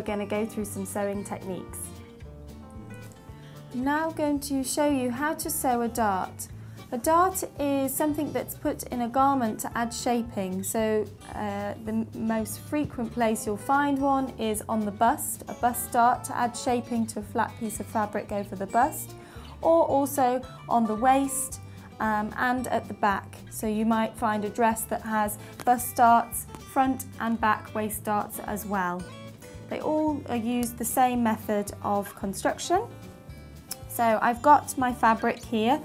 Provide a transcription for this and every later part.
we're going to go through some sewing techniques. I'm now going to show you how to sew a dart. A dart is something that's put in a garment to add shaping. So the most frequent place you'll find one is on the bust, a bust dart to add shaping to a flat piece of fabric over the bust, or also on the waist and at the back. So you might find a dress that has bust darts, front and back waist darts as well. They all use the same method of construction. So I've got my fabric here.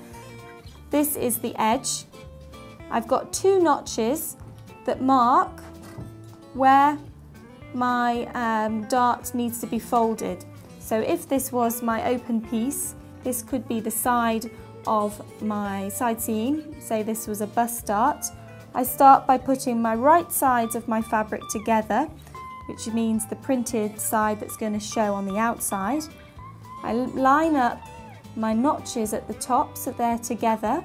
This is the edge. I've got 2 notches that mark where my dart needs to be folded. So if this was my open piece, this could be the side of my side seam. Say this was a bust dart. I start by putting my right sides of my fabric together, which means the printed side that's going to show on the outside. I line up my notches at the top so they're together.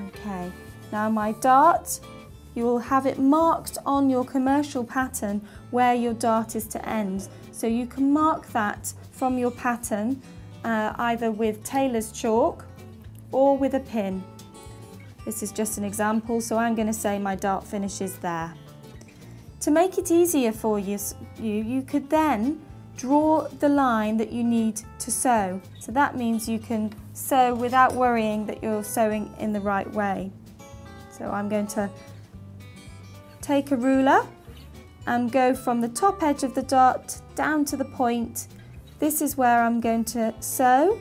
Okay, now my dart, you will have it marked on your commercial pattern where your dart is to end. So you can mark that from your pattern either with tailor's chalk or with a pin. This is just an example, so I'm going to say my dart finishes there. To make it easier for you could then draw the line that you need to sew. So that means you can sew without worrying that you're sewing in the right way. So I'm going to take a ruler and go from the top edge of the dart down to the point. This is where I'm going to sew.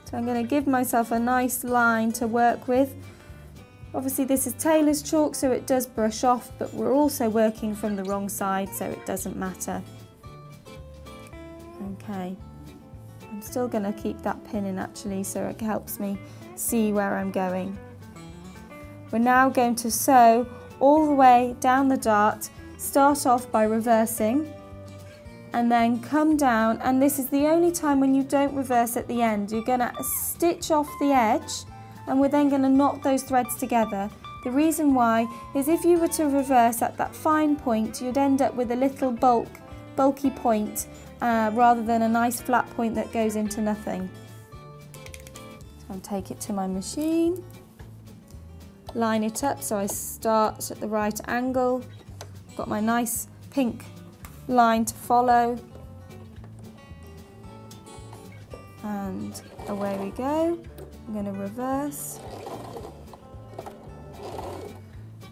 So I'm going to give myself a nice line to work with. Obviously this is tailor's chalk, so it does brush off, but we're also working from the wrong side, so it doesn't matter. Okay, I'm still going to keep that pin in actually, so it helps me see where I'm going. We're now going to sew all the way down the dart, start off by reversing and then come down, and this is the only time when you don't reverse at the end. You're going to stitch off the edge and we're then going to knot those threads together. The reason why is if you were to reverse at that fine point, you'd end up with a little bulky point rather than a nice flat point that goes into nothing. So I'll take it to my machine, line it up so I start at the right angle. I've got my nice pink line to follow, and away we go. I'm going to reverse,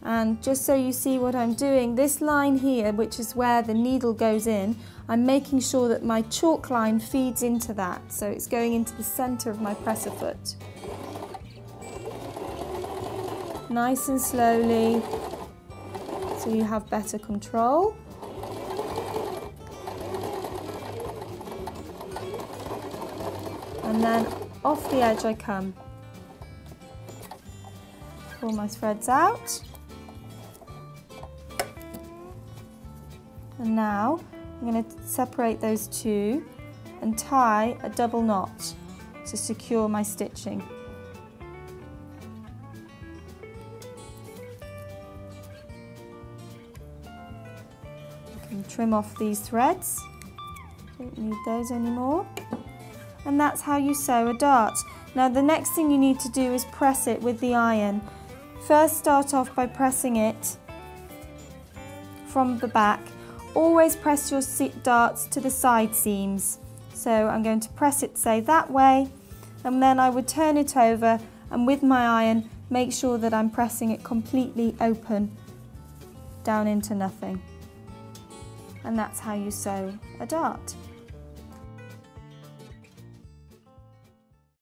and just so you see what I'm doing, this line here, which is where the needle goes in, I'm making sure that my chalk line feeds into that, so it's going into the centre of my presser foot. Nice and slowly, so you have better control. And then off the edge I come. Pull my threads out. And now I'm going to separate those two and tie a double knot to secure my stitching. I can trim off these threads. Don't need those anymore. And that's how you sew a dart. Now the next thing you need to do is press it with the iron. First start off by pressing it from the back. Always press your darts to the side seams. So I'm going to press it, say, that way, and then I would turn it over and with my iron make sure that I'm pressing it completely open down into nothing. And that's how you sew a dart.